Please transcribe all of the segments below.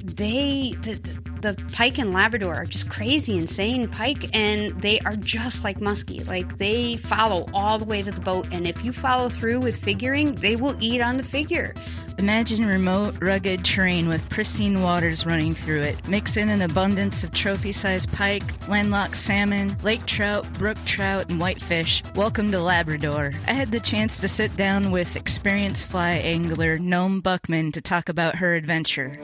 the pike and Labrador are just crazy, insane pike, and they are just like muskie. Like, they follow all the way to the boat, and if you follow through with figuring, they will eat on the figure. Imagine remote, rugged terrain with pristine waters running through it. Mix in an abundance of trophy-sized pike, landlocked salmon, lake trout, brook trout, and whitefish. Welcome to Labrador. I had the chance to sit down with experienced fly angler Nome Buckman to talk about her adventure.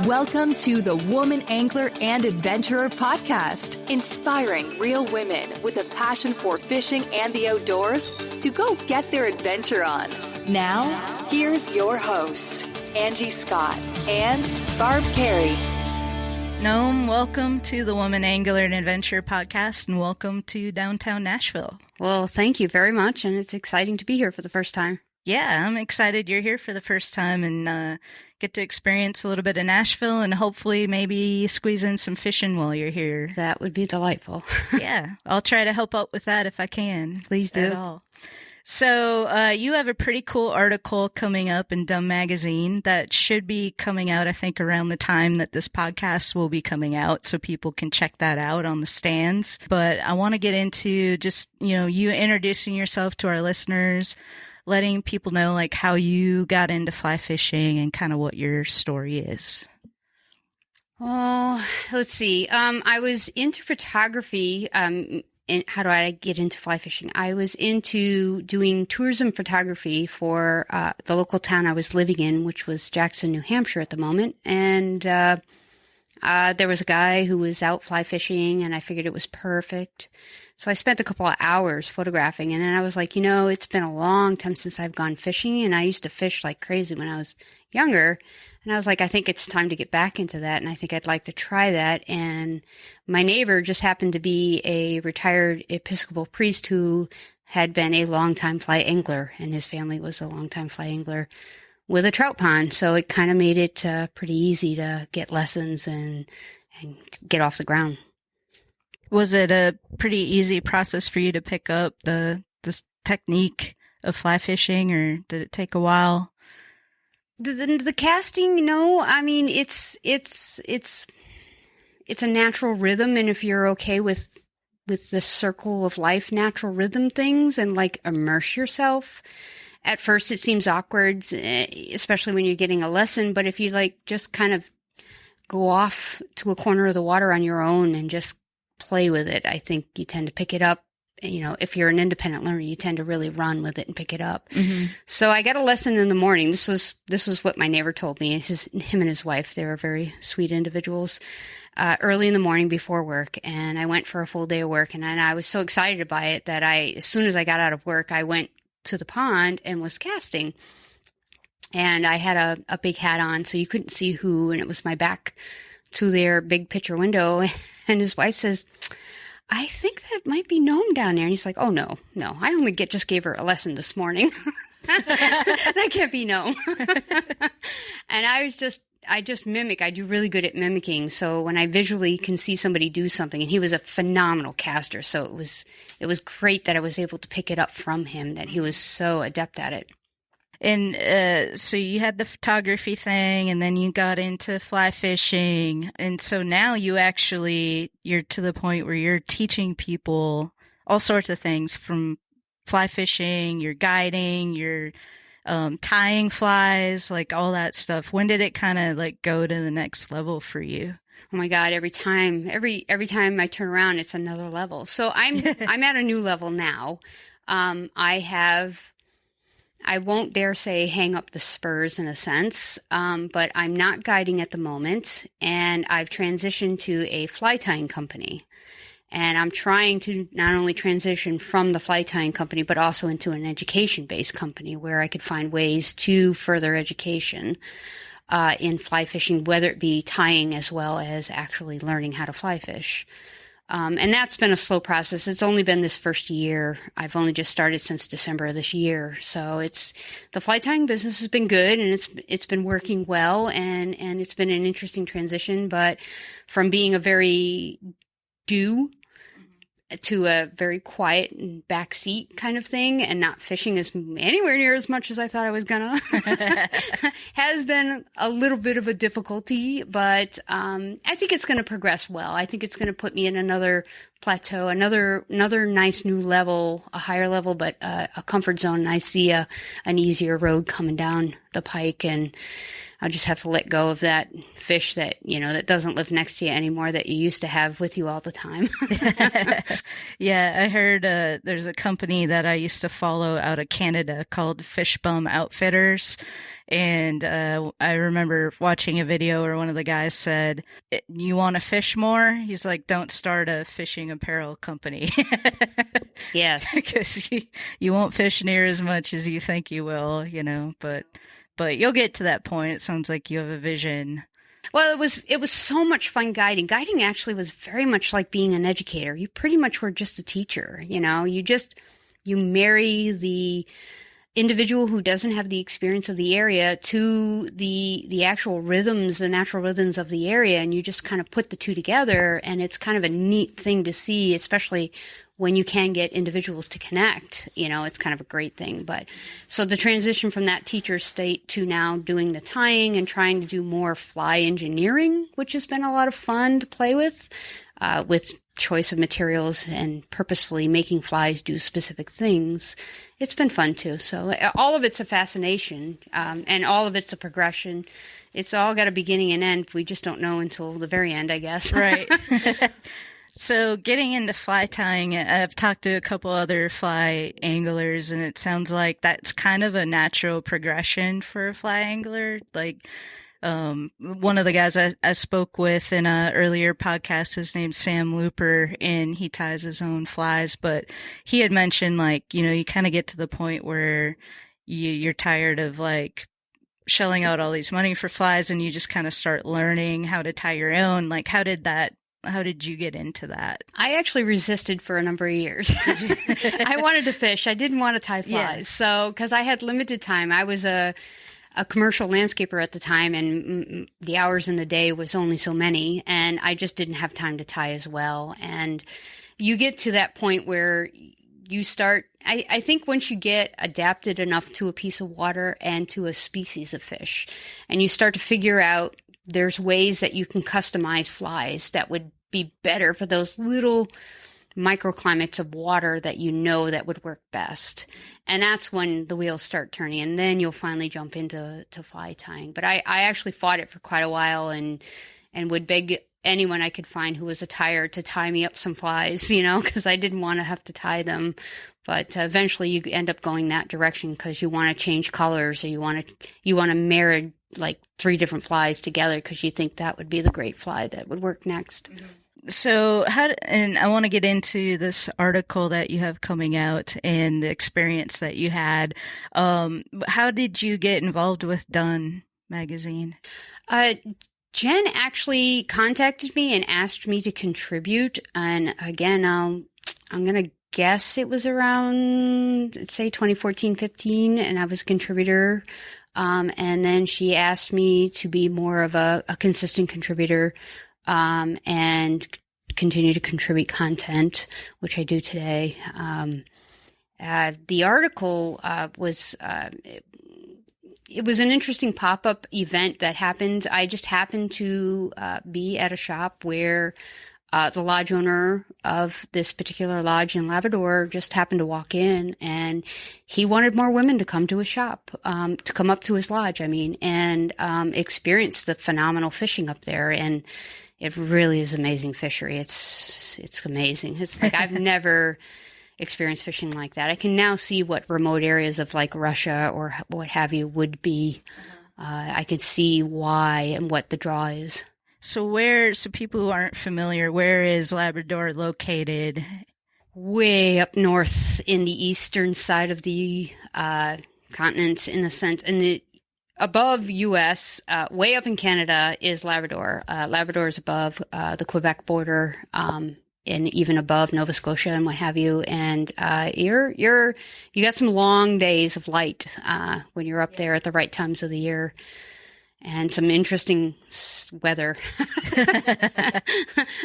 Welcome to the Woman Angler and Adventurer podcast, inspiring real women with a passion for fishing and the outdoors to go get their adventure on. Now, here's your host, Angie Scott and Barb Carey. Nome, welcome to the Woman Angler and Adventurer podcast, and welcome to downtown Nashville. Well, thank you very much, and it's exciting to be here for the first time. Yeah, I'm excited you're here for the first time and get to experience a little bit of Nashville and hopefully maybe squeeze in some fishing while you're here. That would be delightful. Yeah, I'll try to help out with that if I can. Please do. At all. So you have a pretty cool article coming up in Dumb Magazine that should be coming out, I think, around the time that this podcast will be coming out, so people can check that out on the stands. But I want to get into just, you introducing yourself to our listeners, letting people know like how you got into fly fishing and kind of what your story is. Oh, let's see. I was into photography. And how do I get into fly fishing? I was into doing tourism photography for the local town I was living in, which was Jackson, New Hampshire at the moment. And there was a guy who was out fly fishing, and I figured it was perfect. So I spent a couple of hours photographing, and then I was like, it's been a long time since I've gone fishing, and I used to fish like crazy when I was younger. And I was like, I think it's time to get back into that, and I think I'd like to try that. And my neighbor just happened to be a retired Episcopal priest who had been a longtime fly angler, and his family was a longtime fly angler with a trout pond. So it kind of made it pretty easy to get lessons and get off the ground. Was it a pretty easy process for you to pick up this technique of fly fishing, or did it take a while? The casting, no. I mean, it's a natural rhythm, and if you're okay with the circle of life, natural rhythm things, and like immerse yourself. At first, it seems awkward, especially when you're getting a lesson. But if you like just kind of go off to a corner of the water on your own and just play with it, I think you tend to pick it up. If you're an independent learner, you tend to really run with it and pick it up. Mm-hmm. So I got a lesson in the morning. This was what my neighbor told me. Him and his wife, they were very sweet individuals. Early in the morning before work, and I went for a full day of work, and I was so excited by it that as soon as I got out of work, I went to the pond and was casting. And I had a big hat on, so you couldn't see who, and it was my back to their big picture window. And his wife says, I think that might be Nome down there. And he's like, oh, no, I only just gave her a lesson this morning. That can't be Nome. And I just mimic. I do really good at mimicking. So when I visually can see somebody do something, and he was a phenomenal caster. So it was great that I was able to pick it up from him, that he was so adept at it. And so you had the photography thing, and then you got into fly fishing. And so now you're to the point where you're teaching people all sorts of things, from fly fishing, you're guiding, you're tying flies, like all that stuff. When did it kind of like go to the next level for you? Oh my God, every time I turn around, it's another level. So I'm at a new level now. I won't dare say hang up the spurs in a sense, but I'm not guiding at the moment, and I've transitioned to a fly tying company. And I'm trying to not only transition from the fly tying company, but also into an education-based company where I could find ways to further education in fly fishing, whether it be tying as well as actually learning how to fly fish. And that's been a slow process. It's only been this first year. I've only just started since December of this year. So the fly tying business has been good, and it's been working well, and it's been an interesting transition. But from being a very to a very quiet back seat kind of thing, and not fishing anywhere near as much as I thought I was gonna has been a little bit of a difficulty, but I think it's going to progress well. I think it's going to put me in another plateau, another nice new level, a higher level, but a comfort zone. And I see an easier road coming down the pike, and I'll just have to let go of that fish that, that doesn't live next to you anymore, that you used to have with you all the time. Yeah, I heard there's a company that I used to follow out of Canada called Fish Bum Outfitters. And I remember watching a video where one of the guys said, "You want to fish more?" He's like, "Don't start a fishing apparel company." Yes. Because you won't fish near as much as you think you will, but you'll get to that point. It sounds like you have a vision. Well, it was so much fun guiding. Guiding actually was very much like being an educator. You pretty much were just a teacher, you marry the individual who doesn't have the experience of the area to the actual rhythms, the natural rhythms of the area, and you just kind of put the two together, and it's kind of a neat thing to see, especially when you can get individuals to connect. It's kind of a great thing. But so the transition from that teacher state to now doing the tying and trying to do more fly engineering, which has been a lot of fun to play with choice of materials and purposefully making flies do specific things. It's been fun too. So all of it's a fascination, and all of it's a progression. It's all got a beginning and end. We just don't know until the very end, I guess. Right. So getting into fly tying, I've talked to a couple other fly anglers, and it sounds like that's kind of a natural progression for a fly angler. Like, one of the guys I spoke with in an earlier podcast, his name's Sam Looper, and he ties his own flies, but he had mentioned, you kind of get to the point where you're tired of shelling out all these money for flies, and you just kind of start learning how to tie your own. How did you get into that? I actually resisted for a number of years. I wanted to fish. I didn't want to tie flies. Yeah. So, because I had limited time, I was a commercial landscaper at the time, and the hours in the day was only so many, and I just didn't have time to tie as well. And you get to that point where you start, I think once you get adapted enough to a piece of water and to a species of fish, and you start to figure out there's ways that you can customize flies that would be better for those little microclimates of water that that would work best. And that's when the wheels start turning, and then you'll finally jump into fly tying. But I actually fought it for quite a while, and would beg anyone I could find who was a tyer to tie me up some flies, because I didn't want to have to tie them. But eventually you end up going that direction because you want to change colors, or you want to marry 3 different flies together because you think that would be the great fly that would work next. Mm-hmm. So and I want to get into this article that you have coming out and the experience that you had. How did you get involved with Done magazine? Jen actually contacted me and asked me to contribute. And again, I'm going to guess it was around, say, 2014-15, and I was a contributor. And then she asked me to be more of a consistent contributor, and continue to contribute content, which I do today. The article was it was an interesting pop-up event that happened. I just happened to be at a shop where the lodge owner of this particular lodge in Labrador just happened to walk in, and he wanted more women to come to his shop, to come up to his lodge, and experience the phenomenal fishing up there. And it really is amazing fishery. It's amazing. It's like I've never experienced fishing like that. I can now see what remote areas of Russia or what have you would be. I can see why and what the draw is. So people who aren't familiar, where is Labrador located? Way up north in the eastern side of the continent, in a sense. And above U.S., way up in Canada is Labrador. Labrador is above the Quebec border, and even above Nova Scotia and what have you. And you got some long days of light when you're up there at the right times of the year. and some interesting weather.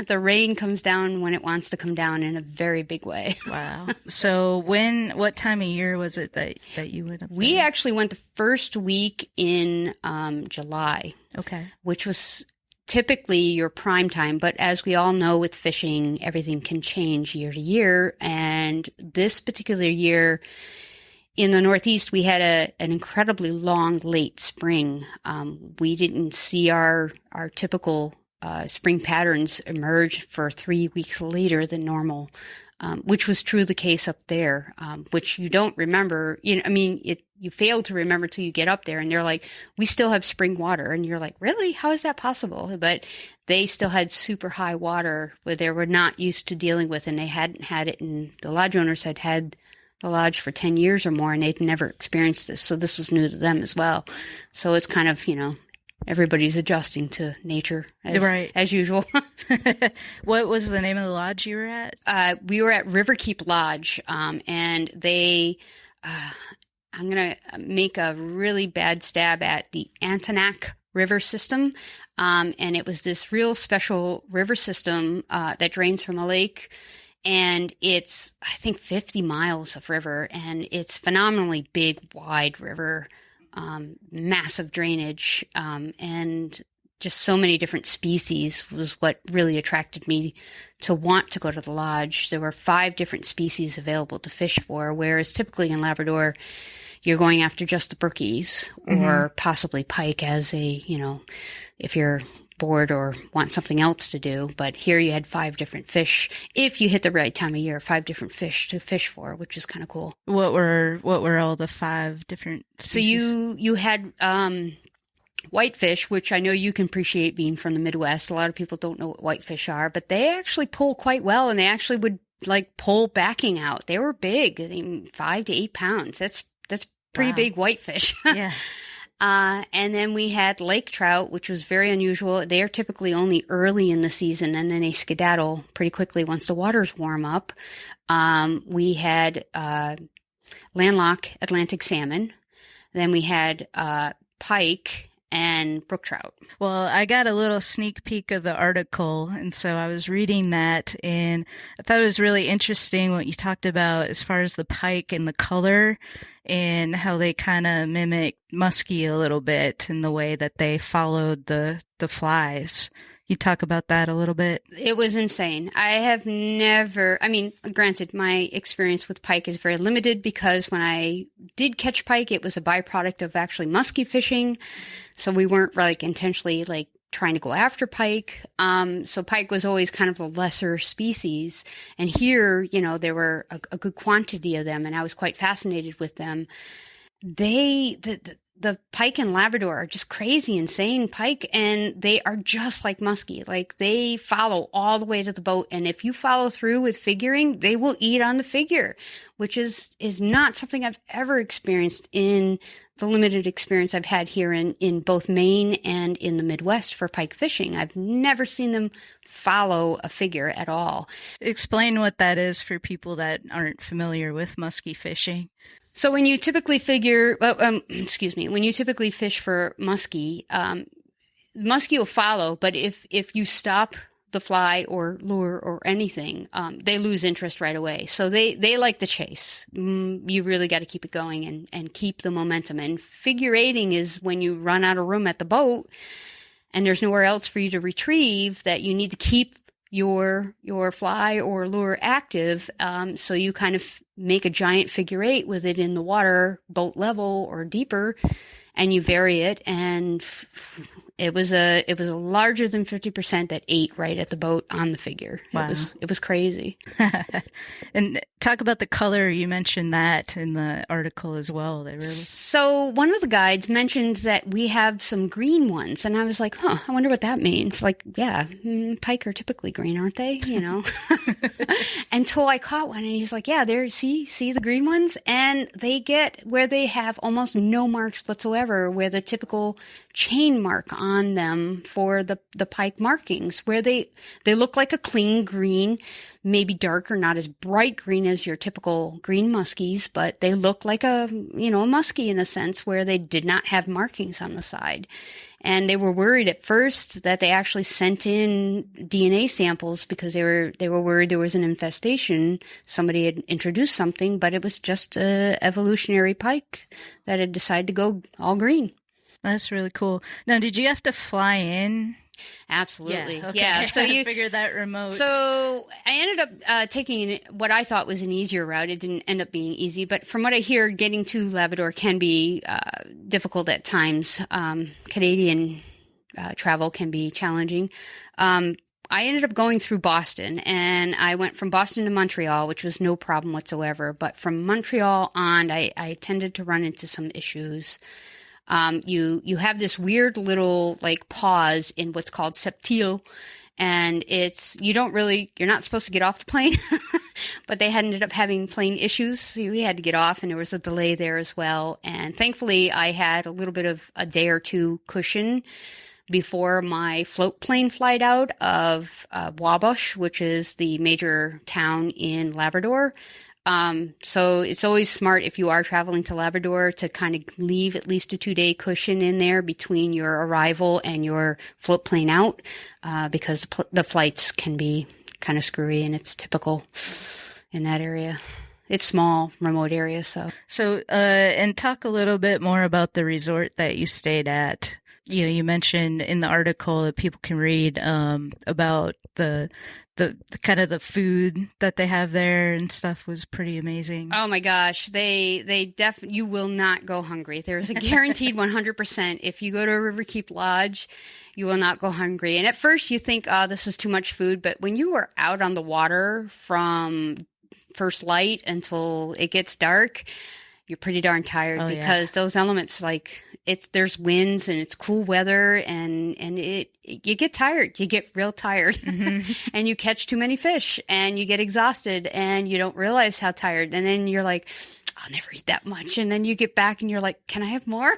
The rain comes down when it wants to come down in a very big way. Wow. So what time of year was it that you went up there? We actually went the first week in July. Okay. Which was typically your prime time. But as we all know with fishing, everything can change year to year. And this particular year, in the Northeast, we had an incredibly long, late spring. We didn't see our typical spring patterns emerge for 3 weeks later than normal, which was true the case up there, which you don't remember. You fail to remember till you get up there, and they're like, "We still have spring water," and you're like, "Really? How is that possible?" But they still had super high water where they were not used to dealing with, and they hadn't had it. And the lodge owners had the lodge for 10 years or more, and they'd never experienced this. So this was new to them as well. So it's kind of, everybody's adjusting to nature as usual. What was the name of the lodge you were at? We were at Riverkeep Lodge, and they, I'm going to make a really bad stab at the Antonac River system. And it was this real special river system that drains from a lake. And it's, I think, 50 miles of river, and it's phenomenally big, wide river, massive drainage, and just so many different species was what really attracted me to want to go to the lodge. There were 5 different species available to fish for, whereas typically in Labrador, you're going after just the brookies or possibly pike as if you're bored or want something else to do. But here you had 5 different fish. If you hit the right time of year, 5 different fish to fish for, which is kind of cool. What were all the 5 different species? So you had whitefish, which I know you can appreciate being from the Midwest. A lot of people don't know what whitefish are, but they actually pull quite well, and they actually would pull backing out. They were big, 5 to 8 pounds. That's pretty big whitefish. Yeah. And then we had lake trout, which was very unusual. They are typically only early in the season, and then they skedaddle pretty quickly once the waters warm up. We had landlocked Atlantic salmon. Then we had pike and brook trout. Well, I got a little sneak peek of the article, and so I was reading that, and I thought it was really interesting what you talked about as far as the pike and the color and how they kind of mimic muskie a little bit in the way that they followed the flies. You talk about that a little bit? It was insane. I have never, granted, my experience with pike is very limited because when I did catch pike, it was a byproduct of actually muskie fishing. So we weren't intentionally trying to go after pike. So pike was always kind of a lesser species. And here, there were a good quantity of them, and I was quite fascinated with them. The pike in Labrador are just crazy, insane pike, and they are just like muskie. They follow all the way to the boat, and if you follow through with figuring, they will eat on the figure, which is not something I've ever experienced in the limited experience I've had here in both Maine and in the Midwest for pike fishing. I've never seen them follow a figure at all. Explain what that is for people that aren't familiar with muskie fishing. So when you typically when you typically fish for muskie, muskie will follow, but if you stop the fly or lure or anything, they lose interest right away. So they like the chase. You really got to keep it going and keep the momentum. And figure eighting is when you run out of room at the boat and there's nowhere else for you to retrieve, that you need to keep your fly or lure active. So you kind of make a giant figure 8 with it in the water, boat level or deeper, and you vary it. And it was a larger than 50% that ate right at the boat on the figure. Wow. It was crazy. And talk about the color. You mentioned that in the article as well. So one of the guides mentioned that we have some green ones, and I was like, I wonder what that means. Pike are typically green, aren't they? Until I caught one, and he's like, yeah, there, see the green ones? And they get where they have almost no marks whatsoever, where the typical chain mark on them for the pike markings, where they look like a clean green, maybe darker, not as bright green as your typical green muskies, but they look like a muskie in a sense, where they did not have markings on the side. And they were worried at first that they actually sent in DNA samples because they were worried there was an infestation. Somebody had introduced something, but it was just a evolutionary pike that had decided to go all green. That's really cool. Now, did you have to fly in? Absolutely. Yeah. Okay. Yeah. So you figured that remote. So I ended up taking what I thought was an easier route. It didn't end up being easy, but from what I hear, getting to Labrador can be difficult at times. Canadian travel can be challenging. I ended up going through Boston, and I went from Boston to Montreal, which was no problem whatsoever. But from Montreal on, I tended to run into some issues. You have this weird little like pause in what's called septile, and you're not supposed to get off the plane, but they had ended up having plane issues. So we had to get off, and there was a delay there as well. And thankfully I had a little bit of a day or two cushion before my float plane flight out of Wabash, which is the major town in Labrador. So it's always smart if you are traveling to Labrador to kind of leave at least a 2-day cushion in there between your arrival and your float plane out, because the flights can be kind of screwy, and it's typical in that area. It's small, remote area. So, and talk a little bit more about the resort that you stayed at. You mentioned in the article that people can read, about the kind of the food that they have there and stuff was pretty amazing. Oh my gosh. You will not go hungry. There's a guaranteed 100%. If you go to a Riverkeep Lodge, you will not go hungry. And at first you think, oh, this is too much food. But when you are out on the water from first light until it gets dark, you're pretty darn tired because those elements, like there's winds and it's cool weather and you get tired. You get real tired Mm-hmm. and you catch too many fish and you get exhausted and you don't realize how tired. And then you're like, I'll never eat that much. And then you get back and you're like, can I have more?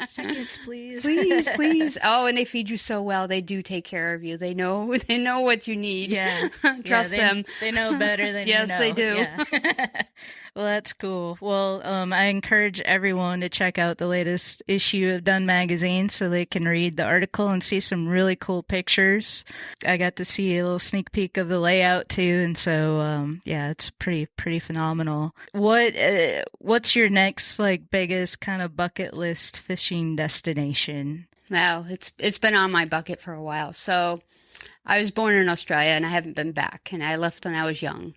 Seconds, please. Please. Oh, and they feed you so well. They do take care of you. They know what you need. Yeah. Trust them. They know better than yes, you know. They do. Yeah. Well, that's cool. Well, I encourage everyone to check out the latest issue of Done Magazine so they can read the article and see some really cool pictures. I got to see a little sneak peek of the layout too, and so it's pretty phenomenal. What's your next biggest kind of bucket list fishing destination? Wow, it's been on my bucket for a while. So I was born in Australia and I haven't been back, and I left when I was young.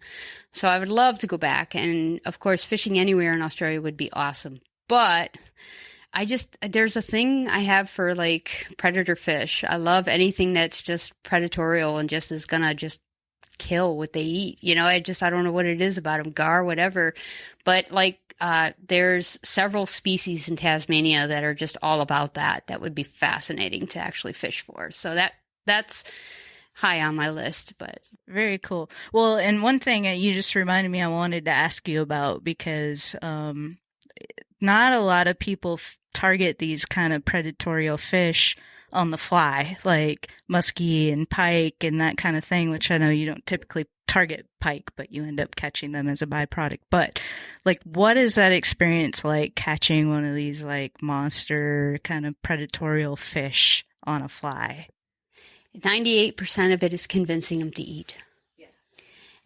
So I would love to go back. And of course, fishing anywhere in Australia would be awesome. But there's a thing I have for predator fish. I love anything that's just predatorial and just is going to just kill what they eat. I don't know what it is about them, gar, whatever. But there's several species in Tasmania that are just all about that. That would be fascinating to actually fish for. So that's high on my list, but very cool. Well, and one thing you just reminded me I wanted to ask you about, because not a lot of people target these kind of predatorial fish on the fly, like muskie and pike and that kind of thing, which I know you don't typically target pike, but you end up catching them as a byproduct. But what is that experience like, catching one of these monster kind of predatorial fish on a fly? 98% of it is convincing them to eat. Yeah.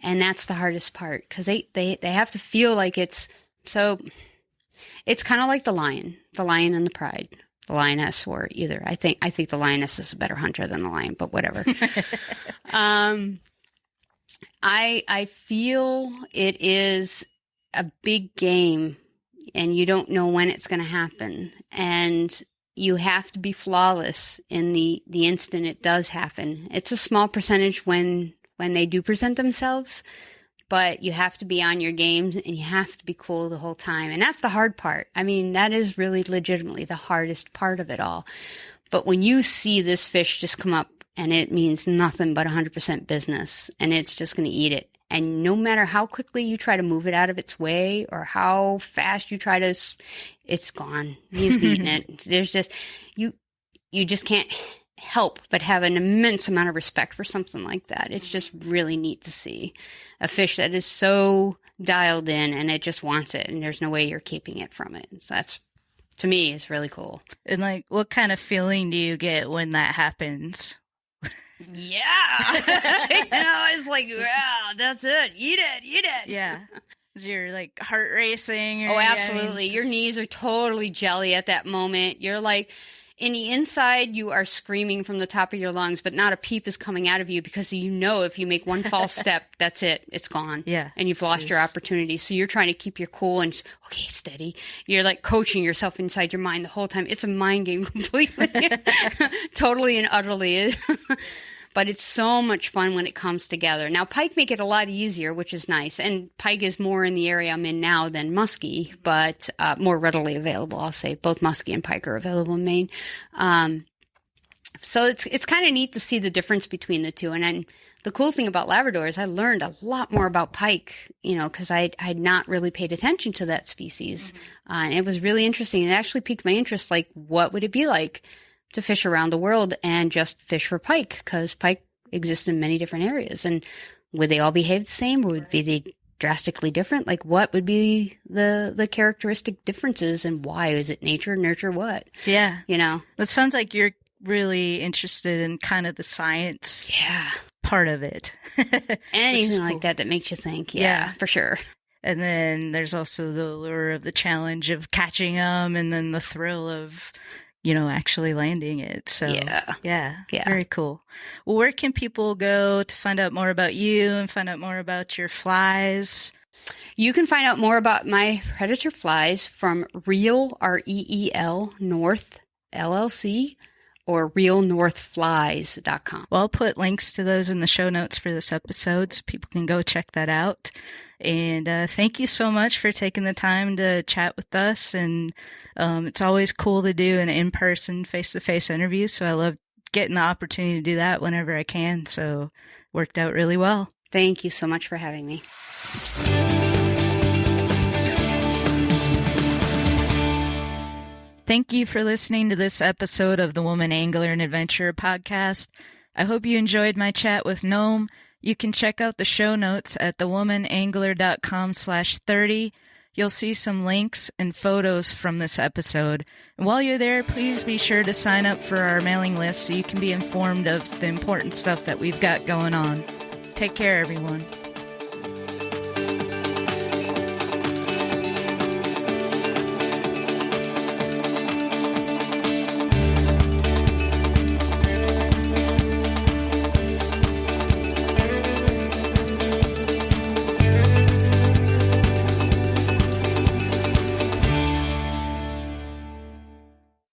And that's the hardest part, because they have to feel like it's kind of like the lion and the pride, the lioness, or either. I think the lioness is a better hunter than the lion, but whatever. I feel it is a big game and you don't know when it's going to happen. And you have to be flawless in the instant it does happen. It's a small percentage when they do present themselves, but you have to be on your games and you have to be cool the whole time. And that's the hard part. I mean, that is really legitimately the hardest part of it all. But when you see this fish just come up and it means nothing but 100% business and it's just going to eat it, and no matter how quickly you try to move it out of its way or how fast you try to, it's gone. He's eating it. There's just, you you just can't help but have an immense amount of respect for something like that. It's just really neat to see a fish that is so dialed in and it just wants it, and there's no way you're keeping it from it. So that's, to me, is really cool. And like, what kind of feeling do you get when that happens? Yeah. It's like, wow, that's it. Eat it. Yeah. Is your like heart racing? Oh, absolutely. Your knees are totally jelly at that moment. You're like, in the inside, you are screaming from the top of your lungs, but not a peep is coming out of you, because you know if you make one false step, that's it. It's gone. Yeah. And you've lost your opportunity. So you're trying to keep your cool and, okay, steady. You're like coaching yourself inside your mind the whole time. It's a mind game completely. Totally and utterly. But it's so much fun when it comes together. Now, pike make it a lot easier, which is nice. And pike is more in the area I'm in now than muskie, but more readily available, I'll say. Both muskie and pike are available in Maine. So it's kind of neat to see the difference between the two. And then the cool thing about Labrador is I learned a lot more about pike, because I had not really paid attention to that species. And it was really interesting. It actually piqued my interest, like, what would it be like to fish around the world and just fish for pike, because pike exists in many different areas. And would they all behave the same, or would they drastically different? Like, what would be the characteristic differences, and why? Is it nature, nurture, what? Yeah. It sounds like you're really interested in kind of the science part of it. Anything like cool. that makes you think. Yeah, for sure. And then there's also the allure of the challenge of catching them, and then the thrill of actually landing it. So yeah, very cool. Well, where can people go to find out more about you and find out more about your flies? You can find out more about my predator flies from Reel, REEL, North, LLC, or realnorthflies.com. Well, I'll put links to those in the show notes for this episode, so people can go check that out. And thank you so much for taking the time to chat with us. And it's always cool to do an in-person, face-to-face interview. So I love getting the opportunity to do that whenever I can. So it worked out really well. Thank you so much for having me. Thank you for listening to this episode of the Woman Angler and Adventurer podcast. I hope you enjoyed my chat with Nome. You can check out the show notes at thewomanangler.com/30. You'll see some links and photos from this episode. And while you're there, please be sure to sign up for our mailing list so you can be informed of the important stuff that we've got going on. Take care, everyone.